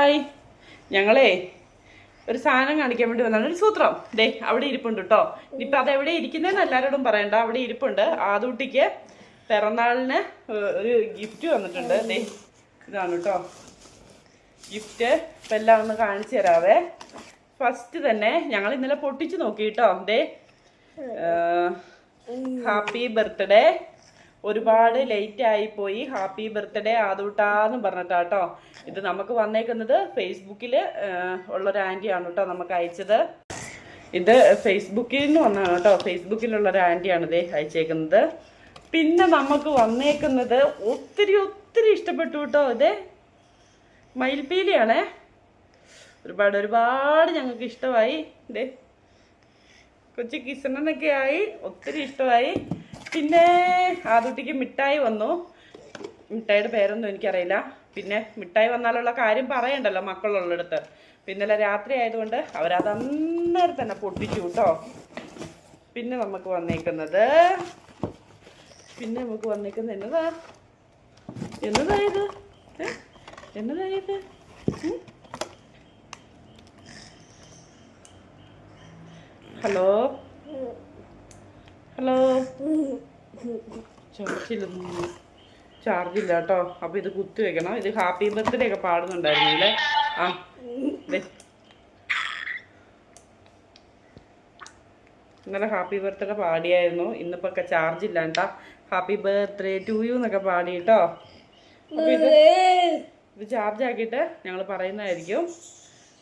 Hi, ഞങ്ങളേ ഒരു സാധനം കാണിക്കാൻ വേണ്ടി വന്നാണ്. ഒരു സൂത്രം ദേ അവിടെ ഇരിപ്പുണ്ട് കേട്ടോ. ഇനിയിപ്പോൾ അതെവിടെ ഇരിക്കുന്നതെന്ന് എല്ലാവരോടും പറയണ്ട, അവിടെ ഇരിപ്പുണ്ട്. ആദൂട്ടിക്ക് പിറന്നാളിന് ഒരു ഗിഫ്റ്റ് വന്നിട്ടുണ്ട്. ദേ ഇതാണ് കേട്ടോ ഗിഫ്റ്റ്. ഇപ്പം എല്ലാം ഒന്ന് കാണിച്ചു തരാവേ. ഫസ്റ്റ് തന്നെ ഞങ്ങൾ ഇന്നലെ പൊട്ടിച്ച് നോക്കി കേട്ടോ. ദേ ഹാപ്പി ബർത്ത്ഡേ, ഒരുപാട് ലേറ്റ് ആയിപ്പോയി, ഹാപ്പി ബർത്ത്ഡേ ആദൂട്ടാന്ന് പറഞ്ഞിട്ടാട്ടോ. ഇത് നമുക്ക് വന്നേക്കുന്നത് ഫേസ്ബുക്കിൽ ഉള്ളൊരു ആൻറ്റിയാണ് കേട്ടോ നമുക്ക് അയച്ചത്. ഇത് ഫേസ്ബുക്കിൽ നിന്ന് വന്നതാണ് കേട്ടോ. ഫേസ്ബുക്കിലുള്ളൊരു ആൻറ്റിയാണ് ഇതേ അയച്ചേക്കുന്നത്. പിന്നെ നമുക്ക് വന്നേക്കുന്നത് ഒത്തിരി ഇഷ്ടപ്പെട്ടു കേട്ടോ. ഇതേ മയിൽപ്പീലിയാണേ. ഒരുപാട് ഞങ്ങൾക്ക് ഇഷ്ടമായി. ഇതേ കൊച്ചു കിസണനൊക്കെ ആയി, ഒത്തിരി ഇഷ്ടമായി. പിന്നെ ആദൂട്ടിക്ക് മിഠായി വന്നു. മിഠായിയുടെ പേരൊന്നും എനിക്കറിയില്ല. പിന്നെ മിഠായി വന്നാലുള്ള കാര്യം പറയണ്ടല്ലോ മക്കളുള്ളിടത്ത്. പിന്നെ രാത്രി ആയതുകൊണ്ട് അവരത് അന്നേരം തന്നെ പൊട്ടിച്ചു കേട്ടോ. പിന്നെ നമുക്ക് വന്നേക്കുന്നത് എന്നതായത് ഹലോ ചാർജില്ല കേട്ടോ. അപ്പോൾ ഇത് കുത്തി വെക്കണം. ഇത് ഹാപ്പി ബർത്ത്ഡേ ഒക്കെ പാടുന്നുണ്ടായിരുന്നില്ലേ? ഇന്നലെ ഹാപ്പി ബർത്ത്ഡേ പാടിയായിരുന്നു. ഇന്നിപ്പോൾ ഒക്കെ ചാർജില്ല കേട്ടോ. ഹാപ്പി ബർത്ത്ഡേ ടു യു എന്നൊക്കെ പാടി കേട്ടോ. അപ്പോൾ ഇത് ചാർജ് ആക്കിയിട്ട് ഞങ്ങൾ പറയുന്നതായിരിക്കും.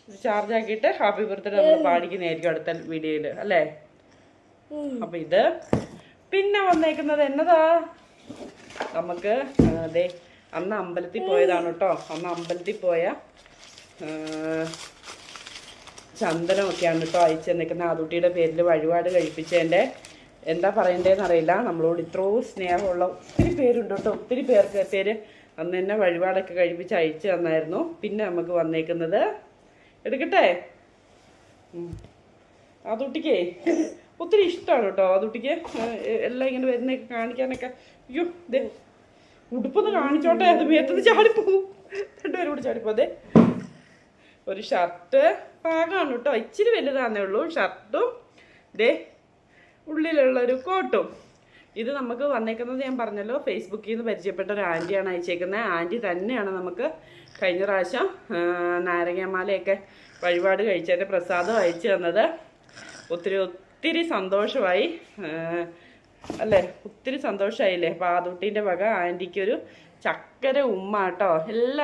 ഇത് ചാർജ് ആക്കിയിട്ട് ഹാപ്പി ബർത്ത്ഡേ നമ്മൾ പാടിക്കുന്നതായിരിക്കും അടുത്ത വീഡിയോയിൽ അല്ലേ? അപ്പം ഇത് പിന്നെ വന്നേക്കുന്നത് എന്നതാ, നമുക്ക് അതെ അന്ന് അമ്പലത്തിൽ പോയതാണ് കേട്ടോ. അന്ന് അമ്പലത്തിൽ പോയ ചന്ദനമൊക്കെയാണ് കേട്ടോ അയച്ചു തന്നേക്കുന്നത്. ആദൂട്ടിയുടെ പേരിൽ വഴിപാട് കഴിപ്പിച്ചതിൻ്റെ എന്താ പറയണ്ടേന്ന് അറിയില്ല. നമ്മളോട് ഇത്രയും സ്നേഹമുള്ള ഒത്തിരി പേരുണ്ട് കേട്ടോ. ഒത്തിരി പേര് അന്ന് തന്നെ വഴിപാടൊക്കെ കഴിപ്പിച്ച് അയച്ചു തന്നായിരുന്നു. പിന്നെ നമുക്ക് വന്നേക്കുന്നത് എടുക്കട്ടെ, ആദൂട്ടിക്കേ ഒത്തിരി ഇഷ്ടമാണ് കേട്ടോ. ആദൂട്ടിക്ക് എല്ലാം ഇങ്ങനെ വരുന്നതൊക്കെ കാണിക്കാനൊക്കെ. അയ്യോ ഇതേ ഉടുപ്പൊന്ന് കാണിച്ചോട്ടെ, അത് മേത്തത് ചാടിപ്പോവും. രണ്ടുപേരും കൂടി ചാടിപ്പോ. അതെ ഒരു ഷർട്ട് പാകമാണ് കേട്ടോ, ഇച്ചിരി വലുതാന്നേ ഉള്ളൂ ഷർട്ടും. ദേ ഉള്ളിലുള്ളൊരു കോട്ടും. ഇത് നമുക്ക് വന്നേക്കുന്നത് ഞാൻ പറഞ്ഞല്ലോ ഫേസ്ബുക്കിൽ നിന്ന് പരിചയപ്പെട്ട ഒരു ആൻറ്റിയാണ് അയച്ചേക്കുന്നത്. ആൻറ്റി തന്നെയാണ് നമുക്ക് കഴിഞ്ഞ പ്രാവശ്യം നാരങ്ങാമാലയൊക്കെ വഴിപാട് കഴിച്ചതിൻ്റെ പ്രസാദം അയച്ചു തന്നത്. ഒത്തിരി സന്തോഷമായി അല്ലേ? ഒത്തിരി സന്തോഷമായില്ലേ? അപ്പോൾ ആദൂട്ടീൻ്റെ വക ആൻറ്റിക്കൊരു ചക്കര ഉമ്മ കേട്ടോ. എല്ലാ